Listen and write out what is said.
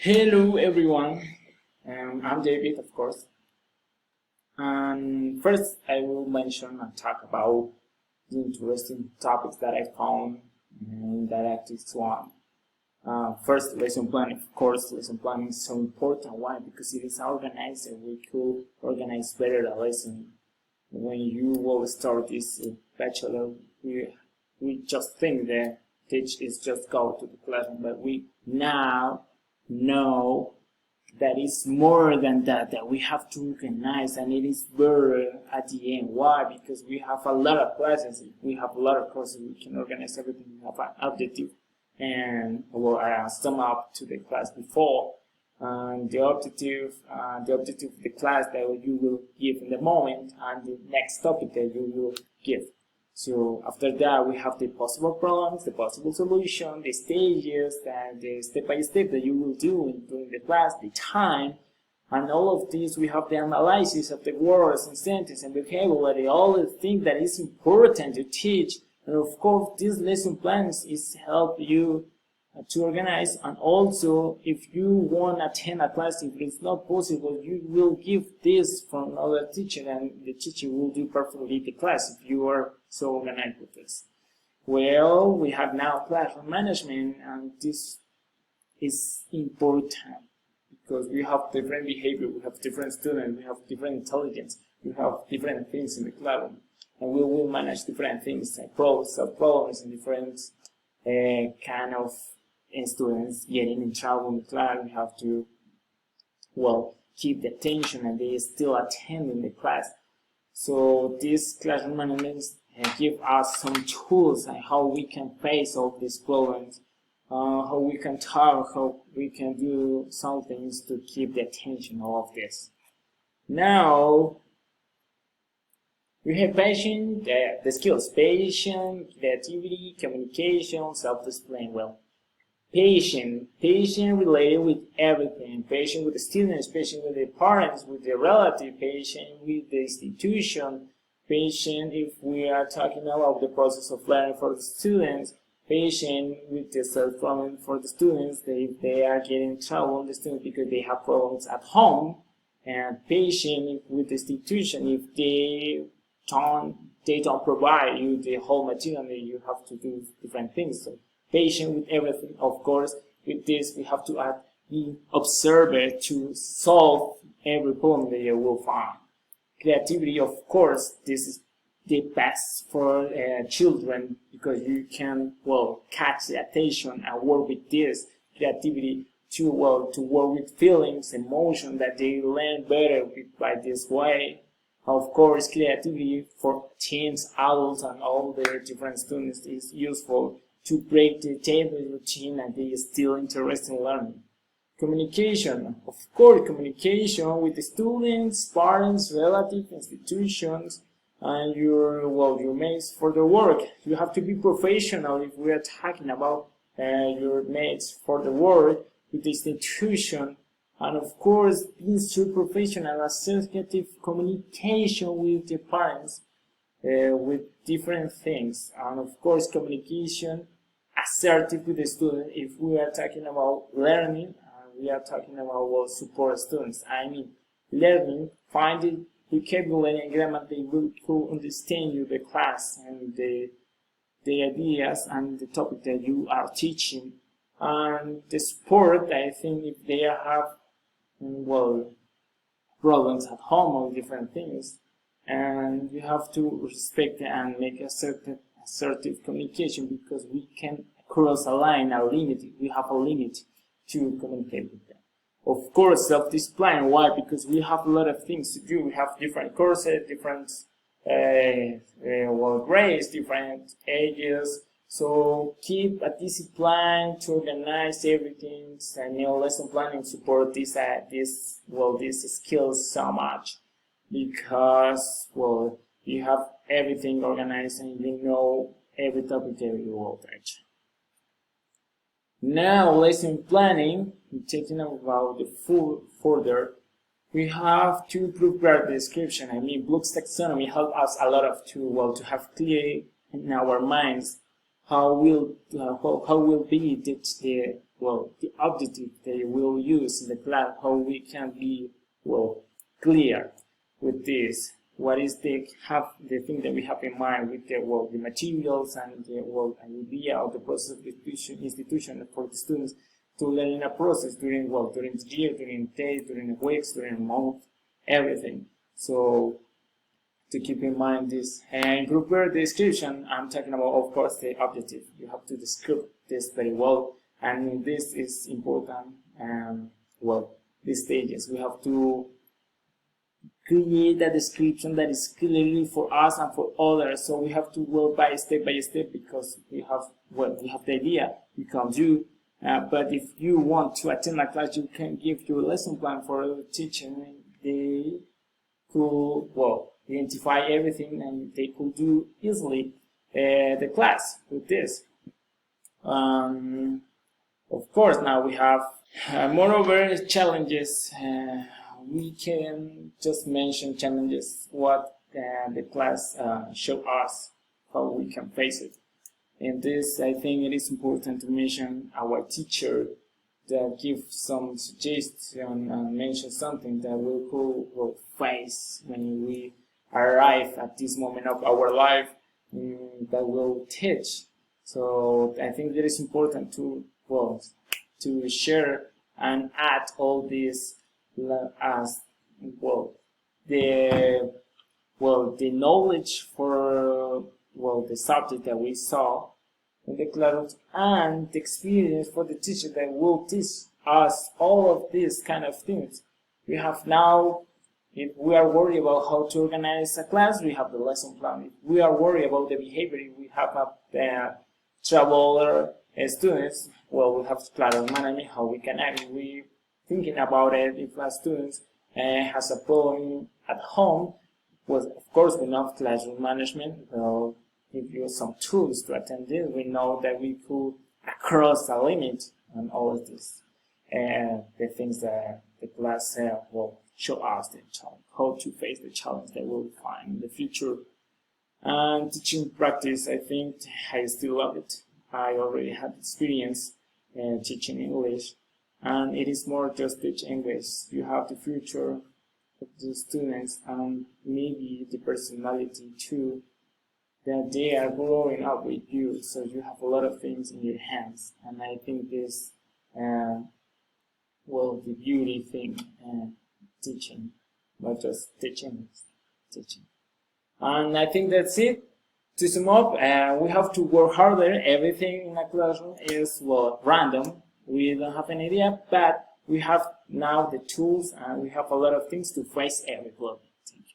Hello everyone, I'm David, of course. And first, I will mention and talk about the interesting topics that I found in Didactis 1. First, lesson planning. Of course, lesson planning is so important. Why? Because it is organized and we could organize better the lesson. When you will start this bachelor, we just think that teach is just go to the classroom, but we now know that is more than that we have to organize, and it is better at the end. Why? Because we have a lot of classes, we have a lot of courses, we can organize everything, we have an objective, and we'll sum up to the class before. The objective of the class that you will give in the moment, and the next topic that you will give. So after that, we have the possible problems, the possible solution, the stages, and the step-by-step that you will do during the class, the time, and all of this. We have the analysis of the words and sentences and vocabulary, all the things that is important to teach. And of course, this lesson plans is help you to organize, and also if you want to attend a class, if it's not possible, you will give this from another teacher, and the teacher will do perfectly the class if you are so organized with this. Well, we have now classroom management, and this is important because we have different behavior, we have different students, we have different intelligence, we have different things in the classroom, and we will manage different things, problems, and different kind of students getting in trouble in the class. We have to, keep the attention and they still attending the class. So this classroom management give us some tools on how we can face all these problems, how we can talk, how we can do some things to keep the attention of this. Now, we have patient, the skills, patient, creativity, communication, self-discipline. Well, patient related with everything. Patient with the students, patient with the parents, with the relative, patient with the institution, patient if we are talking about the process of learning for the students, patient with the self-problem for the students, if they are getting trouble, the students, because they have problems at home, and patient with the institution if they don't provide you the whole material, and you have to do different things. So patient with everything. Of course, with this we have to add the observer to solve every problem that you will find. Creativity, of course, this is the best for children, because you can catch the attention and work with this creativity to work with feelings, emotion, that they learn better by this way. Of course, creativity for teens, adults, and all their different students is useful to break the daily routine, and they are still interested in learning. Communication, of course, communication with the students, parents, relatives, institutions, and your mates for the work. You have to be professional if we are talking about your mates for the work with the institution. And of course, being so professional, assertive communication with the parents, with different things. And of course, communication assertive with the student if we are talking about learning, we are talking about support students. I mean, learning, finding vocabulary and grammar, they will understand you, the class, and the ideas and the topic that you are teaching. And the sport, I think if they have problems at home or different things, and you have to respect and make assertive communication, because we can cross a line, a limit. We have a limit to communicate with them. Of course, self-discipline. Why? Because we have a lot of things to do. We have different courses, different grades, different ages. So keep a discipline to organize everything, and lesson planning support these skills so much, because you have everything organized and you know every topic that you will touch. Now, lesson planning, taking about the further, we have to prepare the description. I mean, Bloom's taxonomy helps us a lot to have clear in our minds how will be the the objective they will use in the class, how we can be clear with this. What is the thing that we have in mind with the materials and the idea of the process of the institution for the students to learn in a process during the year, during days, during the weeks, during the month, everything. So to keep in mind this, and prepare the description, I'm talking about, of course, the objective. You have to describe this very well, and this is important. These stages, we have to create a description that is clearly for us and for others. So we have to by step, because we have the idea, becomes you. But if you want to attend a class, you can give your lesson plan for the teacher. They could identify everything, and they could do easily the class with this. Of course, now we have moreover challenges. We can just mention challenges, what the class show us, how we can face it. In this, I think it is important to mention our teacher that give some suggestion and mention something that we will face when we arrive at this moment of our life that will teach. So I think it is important to share and add all this as the knowledge for the subject that we saw in the class, and the experience for the teacher that will teach us all of these kind of things. We have now, if we are worried about how to organize a class, we have the lesson plan. If we are worried about the behavior, we have traveler students, we have classroom management, how we can act. We thinking about it. If a student has a problem at home, of course we know classroom management will give you some tools to attend this. We know that we could cross a limit and all of this, the things that the class will show us the challenge, how to face the challenge that we'll find in the future. And teaching practice, I think I still love it. I already had experience teaching English, and it is more just teach English. You have the future of the students and maybe the personality too, that they are growing up with you, so you have a lot of things in your hands. And I think this the beauty thing, teaching, not just teaching. And I think that's it. To sum up, we have to work harder. Everything in a classroom is random. We don't have an idea, but we have now the tools, and we have a lot of things to face every problem. Thank you.